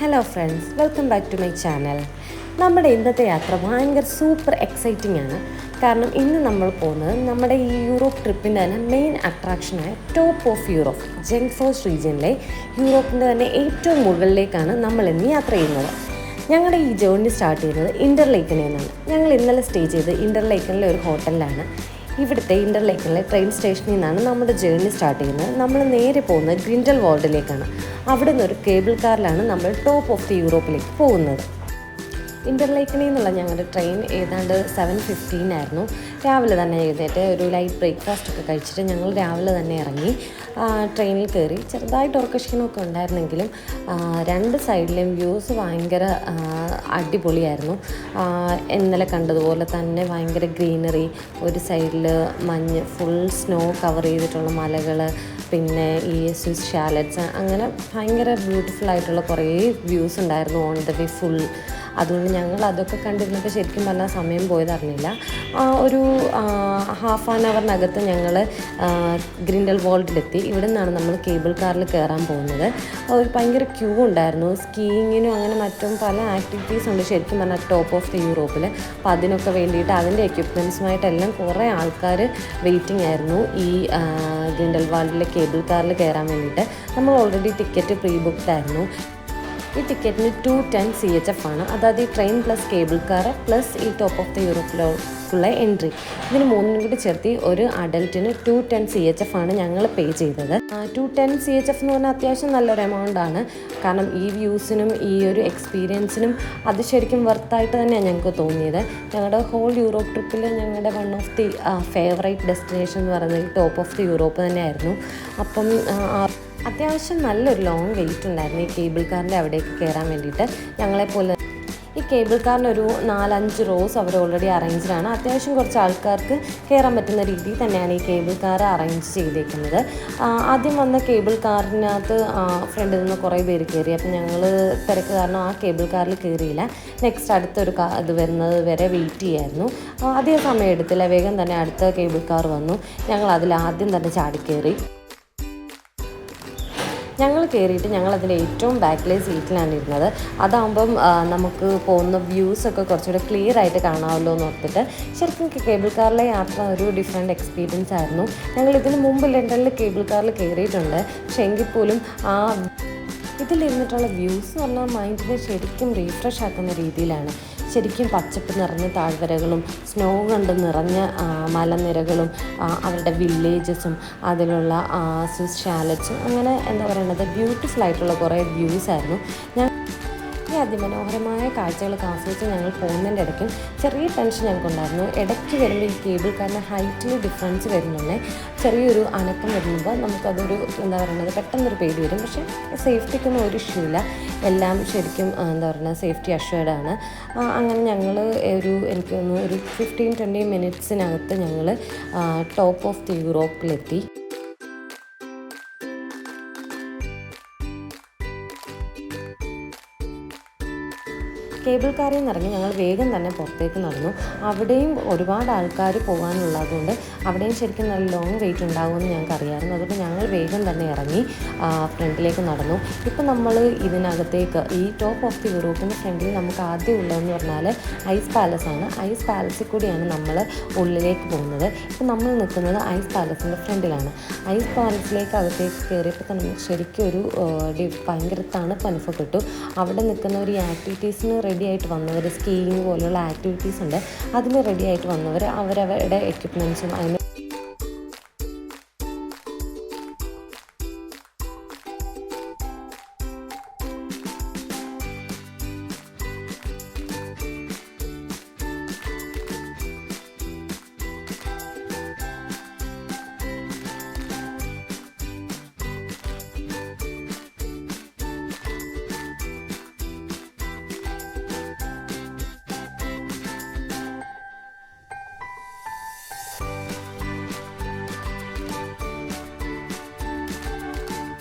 Hello friends, welcome back to my channel. നമ്മുടെ ഇന്നത്തെ യാത്ര ഭയങ്കര സൂപ്പർ എക്സൈറ്റിംഗ് ആണ്. കാരണം ഇന്ന് നമ്മൾ പോകുന്നത് നമ്മുടെ ഈ യൂറോപ്പ് ട്രിപ്പിൻ്റെ തന്നെ മെയിൻ അട്രാക്ഷനായ ടോപ്പ് ഓഫ് യൂറോപ്പ്, ജെങ്ഫോസ് റീജിയനിലെ യൂറോപ്പിൻ്റെ തന്നെ ഏറ്റവും മുകളിലേക്കാണ് നമ്മൾ ഇന്ന് യാത്ര ചെയ്യുന്നത്. ഞങ്ങളുടെ ഈ ജേർണി സ്റ്റാർട്ട് ചെയ്യുന്നത് ഇൻ്റർലേക്കനിൽ നിന്നാണ്. ഞങ്ങൾ ഇന്നലെ സ്റ്റേ ചെയ്ത് ഇൻ്റർലേക്കനിലെ ഒരു ഹോട്ടലിലാണ്. ഇവിടുത്തെ ഇൻ്റർലേക്കനിലെ ട്രെയിൻ സ്റ്റേഷനിൽ നിന്നാണ് നമ്മുടെ ജേർണി സ്റ്റാർട്ട് ചെയ്യുന്നത്. നമ്മൾ നേരെ പോകുന്നത് ഗ്രിൻഡൽവാൾഡിലേക്കാണ്. അവിടെ നിന്നൊരു കേബിൾ കാറിലാണ് നമ്മൾ ടോപ്പ് ഓഫ് ദി യൂറോപ്പിലേക്ക് പോകുന്നത്. ഇൻ്റർലേക്കനിൽ നിന്നുള്ള ഞങ്ങളുടെ ട്രെയിൻ ഏതാണ്ട് 7:15 ആയിരുന്നു. രാവിലെ തന്നെ എഴുന്നേറ്റ് ഒരു ലൈറ്റ് ബ്രേക്ക്ഫാസ്റ്റൊക്കെ കഴിച്ചിട്ട് ഞങ്ങൾ രാവിലെ തന്നെ ഇറങ്ങി ട്രെയിനിൽ കയറി. ചെറുതായിട്ട് ഉറക്കക്ഷീണമൊക്കെ ഉണ്ടായിരുന്നെങ്കിലും രണ്ട് സൈഡിലെയും വ്യൂസ് ഭയങ്കര അടിപൊളിയായിരുന്നു. ഇന്നലെ കണ്ടതുപോലെ തന്നെ ഭയങ്കര ഗ്രീനറി, ഒരു സൈഡിൽ മഞ്ഞ്, ഫുൾ സ്നോ കവർ ചെയ്തിട്ടുള്ള മലകൾ, പിന്നെ ഈ സ്വിസ് ഷാലറ്റ്സ്, അങ്ങനെ ഭയങ്കര ബ്യൂട്ടിഫുള്ളായിട്ടുള്ള കുറേ വ്യൂസ് ഉണ്ടായിരുന്നു ഓൺ ദ വേ ഫുൾ. അതുകൊണ്ട് ഞങ്ങൾ അതൊക്കെ കണ്ടിരുന്നപ്പോൾ ശരിക്കും പറഞ്ഞാൽ സമയം പോയതറിഞ്ഞില്ല. ഒരു ഹാഫ് ആൻ അവറിനകത്ത് ഞങ്ങൾ ഗ്രിൻഡൽവാൾഡിലെത്തി. ഇവിടെ നിന്നാണ് നമ്മൾ കേബിൾ കാറിൽ കയറാൻ പോകുന്നത്. ഒരു ഭയങ്കര ക്യൂ ഉണ്ടായിരുന്നു. സ്കീയിങ്ങിനും അങ്ങനെ മറ്റും പല ആക്ടിവിറ്റീസ് ഉണ്ട് ശരിക്കും പറഞ്ഞാൽ ടോപ്പ് ഓഫ് ദി യൂറോപ്പിൽ. അപ്പോൾ അതിനൊക്കെ വേണ്ടിയിട്ട് അതിൻ്റെ എക്യുപ്മെൻറ്റ്സുമായിട്ടെല്ലാം കുറേ ആൾക്കാർ വെയിറ്റിംഗ് ആയിരുന്നു ഈ ഗ്രിൻഡൽവാൾഡിലെ കേബിൾ കാറിൽ കയറാൻ വേണ്ടിയിട്ട്. നമ്മൾ ഓൾറെഡി ടിക്കറ്റ് പ്രീ ബുക്ക്ഡ് ആയിരുന്നു. ഈ ടിക്കറ്റിന് 210 CHF ആണ്. അതായത് ഈ train plus cable car plus ഈ ടോപ്പ് ഓഫ് ദി യൂറോപ്പിലുള്ള എൻട്രി, ഇതിന് മൂന്നിനും കൂടി ചേർത്തി ഒരു അഡൽറ്റിന് 210 CHF ആണ് ഞങ്ങൾ പേ ചെയ്തത്. 210 CHF എന്ന് പറഞ്ഞാൽ അത്യാവശ്യം നല്ലൊരു എമൗണ്ട് ആണ്. കാരണം ഈ വ്യൂസിനും ഈ ഒരു എക്സ്പീരിയൻസിനും അത് ശരിക്കും വർത്തായിട്ട് തന്നെയാണ് ഞങ്ങൾക്ക് തോന്നിയത്. ഞങ്ങളുടെ ഹോൾ യൂറോപ്പ് ട്രിപ്പിൽ ഞങ്ങളുടെ one of the favourite destination എന്ന് പറയുന്നത് ഈ ടോപ്പ് ഓഫ് ദി യൂറോപ്പ് തന്നെയായിരുന്നു. അപ്പം അത്യാവശ്യം നല്ലൊരു ലോങ് വെയിറ്റ് ഉണ്ടായിരുന്നു ഈ കേബിൾ കാറിൻ്റെ അവിടേക്ക് കയറാൻ വേണ്ടിയിട്ട്. ഞങ്ങളെപ്പോലെ ഈ കേബിൾ കാറിനൊരു 4-5 റോസ് അവർ ഓൾറെഡി അറേഞ്ച്ഡാണ്. അത്യാവശ്യം കുറച്ച് ആൾക്കാർക്ക് കയറാൻ പറ്റുന്ന രീതിയിൽ തന്നെയാണ് ഈ കേബിൾ കാർ അറേഞ്ച് ചെയ്തേക്കുന്നത്. ആദ്യം വന്ന കേബിൾ കാറിനകത്ത് ഫ്രണ്ടിൽ നിന്ന് കുറേ പേര് കയറി. അപ്പം ഞങ്ങൾ തിരക്ക് കാരണം ആ കേബിൾ കാറിൽ കയറിയില്ല. നെക്സ്റ്റ് അടുത്തൊരു ഇത് വരുന്നത് വരെ വെയിറ്റ് ചെയ്യായിരുന്നു. അധികം സമയം എടുത്തില്ല, വേഗം തന്നെ അടുത്ത കേബിൾ കാർ വന്നു. ഞങ്ങൾ അതിൽ ആദ്യം തന്നെ ചാടിക്കയറി. ഞങ്ങൾ കയറിയിട്ട് ഞങ്ങളതിൻ്റെ ഏറ്റവും ബാക്കിലെ സീറ്റിലാണ് ഇരുന്നത്. അതാകുമ്പം നമുക്ക് പോകുന്ന വ്യൂസൊക്കെ കുറച്ചുകൂടെ ക്ലിയർ ആയിട്ട് കാണാമല്ലോ എന്ന് ഓർത്തിട്ട്. ശരിക്കും കേബിൾ കാറിലെ യാത്ര ഒരു ഡിഫറെൻറ്റ് എക്സ്പീരിയൻസ് ആയിരുന്നു. ഞങ്ങൾ ഇതിന് മുമ്പ് ലണ്ടനിൽ കേബിൾ കാറിൽ കയറിയിട്ടുണ്ട്. പക്ഷേ എങ്കിൽ പോലും ഇതിലിരുന്നിട്ടുള്ള വ്യൂസ് എന്ന് പറഞ്ഞാൽ മൈൻഡിനെ ശരിക്കും റീഫ്രഷ് ആക്കുന്ന രീതിയിലാണ്. ശരിക്കും പച്ചപ്പ് നിറഞ്ഞ താഴ്വരകളും സ്നോ കൊണ്ട് നിറഞ്ഞ മലനിരകളും അവരുടെ വില്ലേജസും അതിലുള്ള സ്വിസ് ഷാലറ്റ്സും, അങ്ങനെ എന്താ പറയുന്നത്, ബ്യൂട്ടിഫുൾ ആയിട്ടുള്ള കുറേ വ്യൂസായിരുന്നു. ഈ അതിമനോഹരമായ കാഴ്ചകളൊക്കെ ആസ്വദിച്ച് ഞങ്ങൾ പോകുന്നതിൻ്റെ ഇടയ്ക്കും ചെറിയ ടെൻഷൻ ഞങ്ങൾക്കുണ്ടായിരുന്നു. ഇടയ്ക്ക് വരുമ്പോൾ ഈ കേബിൾ കാറിൻ്റെ ഹൈറ്റിൽ ഡിഫറൻസ് വരുന്നുണ്ട്. ചെറിയൊരു അനക്കം വരുമ്പോൾ നമുക്കതൊരു എന്താ പറയുന്നത്, പെട്ടെന്നൊരു പേടി വരും. പക്ഷേ സേഫ്റ്റിക്കൊന്നും ഒരു ഇഷ്യൂ ഇല്ല. എല്ലാം ശരിക്കും എന്താ പറയുക, സേഫ്റ്റി അഷ്വേർഡാണ്. അങ്ങനെ ഞങ്ങൾ എനിക്ക് തോന്നുന്നു ഒരു 15-20 മിനിറ്റ്സിനകത്ത് ഞങ്ങൾ ടോപ്പ് ഓഫ് ദി യൂറോപ്പിലെത്തി. കേബിൾ കാറിൽ നിന്ന് ഇറങ്ങി ഞങ്ങൾ വേഗം തന്നെ പുറത്തേക്ക് നടന്നു. അവിടെയും ഒരുപാട് ആൾക്കാർ പോകാനുള്ളതുകൊണ്ട് അവിടെയും ശരിക്കും നല്ല ലോങ് വെയിറ്റ് ഉണ്ടാകുമെന്ന് ഞങ്ങൾക്ക് അറിയാമായിരുന്നു. അതുകൊണ്ട് ഞങ്ങൾ വേഗം തന്നെ ഇറങ്ങി ഫ്രണ്ടിലേക്ക് നടന്നു. ഇപ്പം നമ്മൾ ഇതിനകത്തേക്ക് ഈ ടോപ്പ് ഓഫ് ദി യൂറോപ്പിൻ്റെ ഫ്രണ്ടിൽ നമുക്ക് ആദ്യം ഉള്ളതെന്ന് പറഞ്ഞാൽ ഐസ് പാലസാണ്. ഐസ് പാലസിൽ കൂടിയാണ് നമ്മൾ ഉള്ളിലേക്ക് പോകുന്നത്. ഇപ്പം നമ്മൾ നിൽക്കുന്നത് ഐസ് പാലസിൻ്റെ ഫ്രണ്ടിലാണ്. ഐസ് പാലസിലേക്ക് അകത്തേക്ക് കയറിയപ്പോൾ തന്നെ നമുക്ക് ശരിക്കും ഒരു ഭയങ്കര തണുപ്പ് അനുഭവപ്പെട്ടു. അവിടെ നിൽക്കുന്നവർ ഈ ആക്ടിവിറ്റീസിന് റെഡി ആയിട്ട് വന്നവർ, സ്കീയിങ് പോലെയുള്ള ആക്ടിവിറ്റീസ് ഉണ്ട്, അതിന് റെഡി ആയിട്ട് വന്നവർ അവരവരുടെ എക്യുപ്മെൻറ്റ്സും അതിന്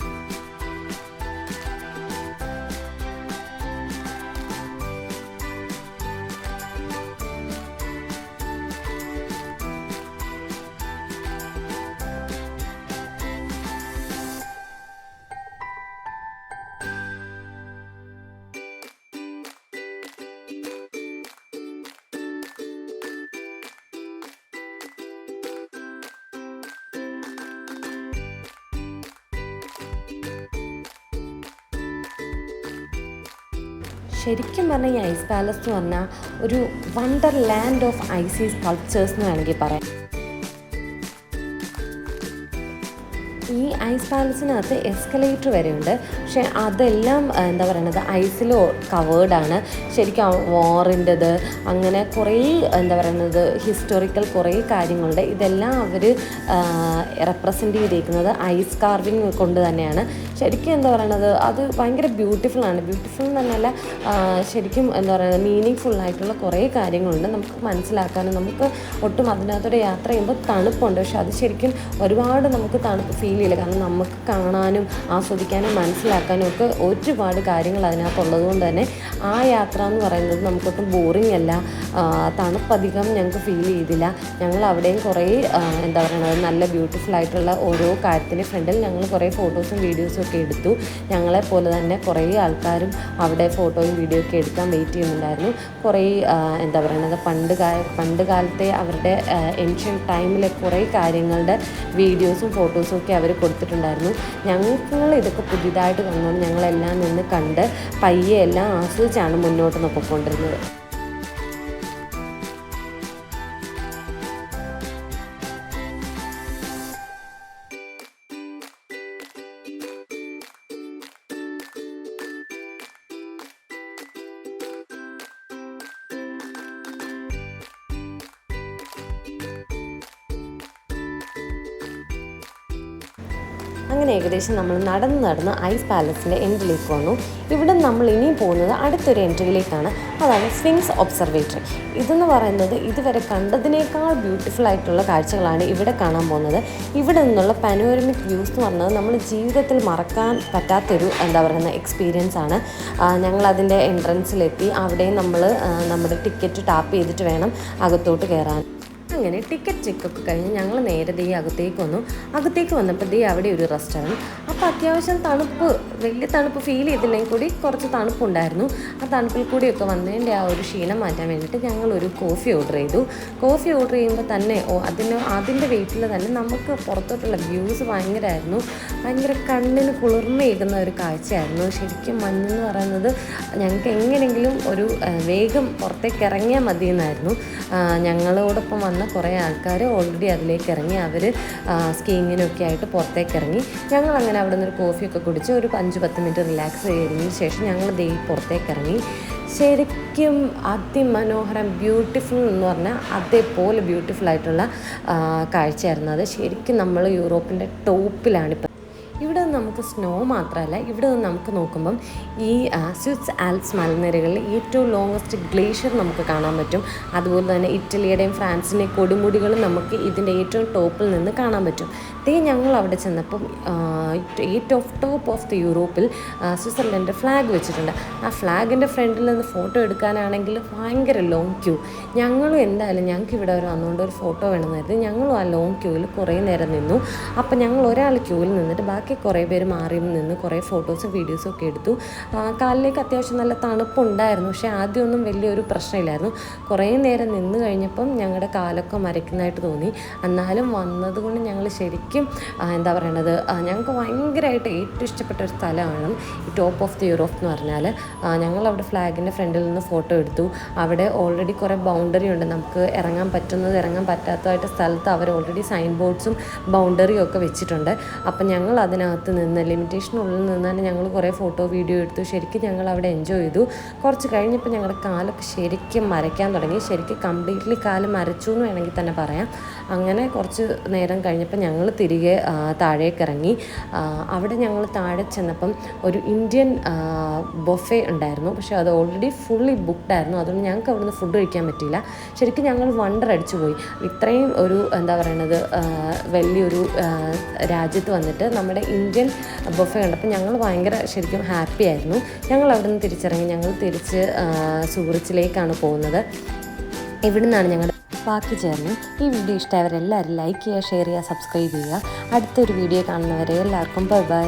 ശരിക്കും പറഞ്ഞാൽ ഈ ഐസ് പാലസ് എന്ന് പറഞ്ഞാൽ ഒരു wonderland of icy sculptures എന്ന് വേണമെങ്കിൽ പറയാം. ഈ ഐസ് പാലസിനകത്ത് എസ്കലേറ്റർ വരെയുണ്ട്. പക്ഷേ അതെല്ലാം എന്താ പറയുന്നത് ഐസിൽ കവേർഡാണ്. ശരിക്കും വാറിൻ്റെത് അങ്ങനെ കുറേ എന്താ പറയുന്നത് ഹിസ്റ്റോറിക്കൽ കുറേ കാര്യങ്ങളുണ്ട്. ഇതെല്ലാം അവർ റെപ്രസെൻ്റ് ചെയ്തിരിക്കുന്നത് ഐസ് കാർവിങ് കൊണ്ട് തന്നെയാണ്. ശരിക്കും എന്താ പറയുന്നത് അത് ഭയങ്കര ബ്യൂട്ടിഫുള്ളാണ്. ബ്യൂട്ടിഫുൾ എന്നല്ല, ശരിക്കും എന്താ പറയുന്നത് മീനിങ് ഫുള്ളായിട്ടുള്ള കുറേ കാര്യങ്ങളുണ്ട് നമുക്ക് മനസ്സിലാക്കാനും. നമുക്ക് ഒട്ടും അതിനകത്തോടെ യാത്ര ചെയ്യുമ്പോൾ തണുപ്പുണ്ട്, പക്ഷെ അത് ശരിക്കും ഒരുപാട് നമുക്ക് തണുപ്പ് ഫീൽ ചെയ്യില്ല. കാരണം നമുക്ക് കാണാനും ആസ്വദിക്കാനും മനസ്സിലാക്കാനും ഒക്കെ ഒരുപാട് കാര്യങ്ങൾ അതിനകത്തുള്ളത് കൊണ്ട് തന്നെ ആ യാത്ര എന്ന് പറയുന്നത് നമുക്കൊട്ടും ബോറിംഗ് അല്ല. തണുപ്പധികം ഞങ്ങൾക്ക് ഫീൽ ചെയ്തില്ല. ഞങ്ങൾ അവിടെയും കുറേ എന്താ പറയുന്നത് നല്ല ബ്യൂട്ടിഫുൾ ആയിട്ടുള്ള ഓരോ കാര്യത്തിൻ്റെ ഫ്രണ്ടിൽ ഞങ്ങൾ കുറേ ഫോട്ടോസും വീഡിയോസും ഒക്കെ എടുത്തു. ഞങ്ങളെപ്പോലെ തന്നെ കുറേ ആൾക്കാരും അവിടെ ഫോട്ടോയും വീഡിയോ ഒക്കെ എടുക്കാൻ വെയിറ്റ് ചെയ്യുന്നുണ്ടായിരുന്നു. കുറേ എന്താ പറയുന്നത് പണ്ട് കാലത്തെ അവരുടെ ഏൻഷ്യൻ ടൈമിലെ കുറേ കാര്യങ്ങളുടെ വീഡിയോസും ഫോട്ടോസും ഒക്കെ അവർ കൊടുത്തിട്ടുണ്ടായിരുന്നു. ഞങ്ങൾ ഇതൊക്കെ പുതിയതായിട്ട് കണ്ടുകൊണ്ട് ഞങ്ങളെല്ലാം നിന്ന് കണ്ട് പയ്യെ എല്ലാം ആസ്വദിച്ചാണ് മുന്നോട്ട് നോക്കിക്കൊണ്ടിരുന്നത്. അങ്ങനെ ഏകദേശം നമ്മൾ നടന്ന് ഐസ് പാലസിൻ്റെ എൻട്രിയിലേക്ക് വന്നു. ഇവിടെ നമ്മൾ ഇനിയും പോകുന്നത് അടുത്തൊരു എൻട്രിയിലേക്കാണ്. അതാണ് സ്ഫിങ്സ് ഒബ്സർവേറ്ററി. ഇതെന്ന് പറയുന്നത് ഇതുവരെ കണ്ടതിനേക്കാൾ ബ്യൂട്ടിഫുൾ ആയിട്ടുള്ള കാഴ്ചകളാണ് ഇവിടെ കാണാൻ പോകുന്നത്. ഇവിടെ നിന്നുള്ള പനോരമിക് വ്യൂസ് എന്ന് പറഞ്ഞത് നമ്മൾ ജീവിതത്തിൽ മറക്കാൻ പറ്റാത്തൊരു എന്താ പറയുന്ന എക്സ്പീരിയൻസ് ആണ്. ഞങ്ങളതിൻ്റെ എൻട്രൻസിലെത്തി. അവിടെയും നമ്മൾ നമ്മുടെ ടിക്കറ്റ് ടാപ്പ് ചെയ്തിട്ട് വേണം അകത്തോട്ട് കയറാൻ. അങ്ങനെ ടിക്കറ്റ് ചെക്കൊക്കെ കഴിഞ്ഞ് ഞങ്ങൾ നേരെ അകത്തേക്ക് വന്നപ്പോൾ അവിടെ ഒരു റെസ്റ്റോറൻറ്റ്. അപ്പോൾ അത്യാവശ്യം വലിയ തണുപ്പ് ഫീൽ ചെയ്തില്ലെങ്കിൽ കൂടി കുറച്ച് തണുപ്പുണ്ടായിരുന്നു. ആ തണുപ്പിൽ കൂടിയൊക്കെ വന്നതിൻ്റെ ആ ഒരു ക്ഷീണം മാറ്റാൻ വേണ്ടിയിട്ട് ഞങ്ങളൊരു കോഫി ഓർഡർ ചെയ്തു. കോഫി ഓർഡർ ചെയ്യുമ്പോൾ തന്നെ അതിൻ്റെ വെയിറ്റിൽ തന്നെ നമുക്ക് പുറത്തോട്ടുള്ള വ്യൂസ് ഭയങ്കര കണ്ണിന് കുളിർമയേകുന്ന ഒരു കാഴ്ചയായിരുന്നു. ശരിക്കും മഞ്ഞെന്ന് പറയുന്നത് ഞങ്ങൾക്ക് എങ്ങനെയെങ്കിലും ഒരു വേഗം പുറത്തേക്ക് ഇറങ്ങിയാൽ മതിയെന്നായിരുന്നു. ഞങ്ങളോടൊപ്പം വന്ന കുറേ ആൾക്കാർ ഓൾറെഡി അതിലേക്ക് ഇറങ്ങി. അവർ സ്കീയിങ്ങിനൊക്കെ ആയിട്ട് പുറത്തേക്ക് ഇറങ്ങി. ഞങ്ങളങ്ങനെ അവിടെ നിന്നൊരു കോഫിയൊക്കെ കുടിച്ച് ഒരു 5-10 മിനിറ്റ് റിലാക്സ് ചെയ്തതിന് ശേഷം ഞങ്ങൾ പുറത്തേക്ക് ഇറങ്ങി. ശരിക്കും അതിമനോഹരം ബ്യൂട്ടിഫുൾ എന്ന് പറഞ്ഞാൽ അതേപോലെ ബ്യൂട്ടിഫുൾ ആയിട്ടുള്ള കാഴ്ചയായിരുന്നു അത്. ശരിക്കും നമ്മൾ യൂറോപ്പിൻ്റെ ടോപ്പിലാണിപ്പോൾ. ഇവിടെ നിന്ന് നമുക്ക് സ്നോ മാത്രമല്ല, ഇവിടെ നിന്ന് നമുക്ക് നോക്കുമ്പം ഈ സ്വിസ് ആൽപ്സ് മലനിരകളിൽ ഏറ്റവും ലോങ്ങസ്റ്റ് ഗ്ലേഷ്യർ നമുക്ക് കാണാൻ പറ്റും. അതുപോലെ തന്നെ ഇറ്റലിയുടെയും ഫ്രാൻസിൻ്റെയും കൊടുമുടികളും നമുക്ക് ഇതിൻ്റെ ഏറ്റവും ടോപ്പിൽ നിന്ന് കാണാൻ പറ്റും. ഞങ്ങൾ അവിടെ ചെന്നപ്പം ഏറ്റവും ടോപ്പ് ഓഫ് ദി യൂറോപ്പിൽ സ്വിറ്റ്സർലൻഡ് ഫ്ലാഗ് വെച്ചിട്ടുണ്ട്. ആ ഫ്ലാഗിൻ്റെ ഫ്രണ്ടിൽ നിന്ന് ഫോട്ടോ എടുക്കാനാണെങ്കിൽ ഭയങ്കര ലോങ് ക്യൂ. ഞങ്ങൾക്ക് ഇവിടെ വന്നുകൊണ്ട് ഒരു ഫോട്ടോ വേണമെന്നായിരുന്നു. ഞങ്ങളും ആ ലോങ് ക്യൂവിൽ കുറേ നേരം നിന്നു. അപ്പം ഞങ്ങൾ ഒരാൾ ക്യൂവിൽ നിന്നിട്ട് ബാക്കി കുറേ പേര് മാറി നിന്ന് കുറേ ഫോട്ടോസും വീഡിയോസും ഒക്കെ എടുത്തു. കാലിലേക്ക് അത്യാവശ്യം നല്ല തണുപ്പുണ്ടായിരുന്നു, പക്ഷേ ആദ്യമൊന്നും വലിയൊരു പ്രശ്നമില്ലായിരുന്നു. കുറേ നേരം നിന്ന് കഴിഞ്ഞപ്പം ഞങ്ങളുടെ കാലൊക്കെ മരയ്ക്കുന്നതായിട്ട് തോന്നി. എന്നാലും വന്നതുകൊണ്ട് ഞങ്ങൾ ശരിക്കും എന്താ പറയണത് ഞങ്ങൾക്ക് ഭയങ്കരമായിട്ട് ഏറ്റവും ഇഷ്ടപ്പെട്ട ഒരു സ്ഥലമാണ് ഈ ടോപ്പ് ഓഫ് ദി യൂറോപ്പ് എന്ന് പറഞ്ഞാൽ. ഞങ്ങളവിടെ ഫ്ലാഗിൻ്റെ ഫ്രണ്ടിൽ നിന്ന് ഫോട്ടോ എടുത്തു. അവിടെ ഓൾറെഡി കുറേ ബൗണ്ടറി ഉണ്ട്, നമുക്ക് ഇറങ്ങാൻ പറ്റാത്തതായിട്ട് സ്ഥലത്ത് അവർ ഓൾറെഡി സൈൻ ബോർഡ്സും ബൗണ്ടറിയും ഒക്കെ വെച്ചിട്ടുണ്ട്. അപ്പം ഞങ്ങൾ അതിനകത്ത് നിന്ന് ലിമിറ്റേഷനുള്ളിൽ നിന്ന് തന്നെ ഞങ്ങൾ കുറേ ഫോട്ടോ വീഡിയോ എടുത്തു. ശരിക്കും ഞങ്ങൾ അവിടെ എൻജോയ് ചെയ്തു. കുറച്ച് കഴിഞ്ഞപ്പോൾ ഞങ്ങളുടെ കാലൊക്കെ ശരിക്കും മരയ്ക്കാൻ തുടങ്ങി. ശരിക്കും കംപ്ലീറ്റ്ലി കാല് മരച്ചു എന്ന് വേണമെങ്കിൽ തന്നെ പറയാം. അങ്ങനെ കുറച്ച് നേരം കഴിഞ്ഞപ്പോൾ ഞങ്ങൾ തിരികെ താഴേക്ക് ഇറങ്ങി. അവിടെ ഞങ്ങൾ താഴെ ചെന്നപ്പം ഒരു ഇന്ത്യൻ ബൊഫെ ഉണ്ടായിരുന്നു, പക്ഷേ അത് ഓൾറെഡി ഫുള്ളി ബുക്ക്ഡ് ആയിരുന്നു. അതുകൊണ്ട് ഞങ്ങൾക്ക് അവിടുന്ന് ഫുഡ് കഴിക്കാൻ പറ്റിയില്ല. ശരിക്കും ഞങ്ങൾ വണ്ടർ അടിച്ചു പോയി. ഇത്രയും ഒരു എന്താ പറയുന്നത് വലിയൊരു രാജ്യത്ത് വന്നിട്ട് നമ്മുടെ ഇന്ത്യൻ ബൊഫെ കണ്ടപ്പോൾ ഞങ്ങൾ ഭയങ്കര ശരിക്കും ഹാപ്പി ആയിരുന്നു. ഞങ്ങൾ അവിടെ നിന്ന് തിരിച്ചിറങ്ങി. ഞങ്ങൾ തിരിച്ച് സൂറിച്ചിലേക്കാണ് പോകുന്നത്. ഇവിടെ നിന്നാണ് ഞങ്ങളുടെ ബാക്കി ജേർണി. ഈ വീഡിയോ ഇഷ്ടമായവരെല്ലാവരും ലൈക്ക് ചെയ്യുക, ഷെയർ ചെയ്യുക, സബ്സ്ക്രൈബ് ചെയ്യുക. അടുത്തൊരു വീഡിയോ കാണുന്നവരെ എല്ലാവർക്കും ബൈ.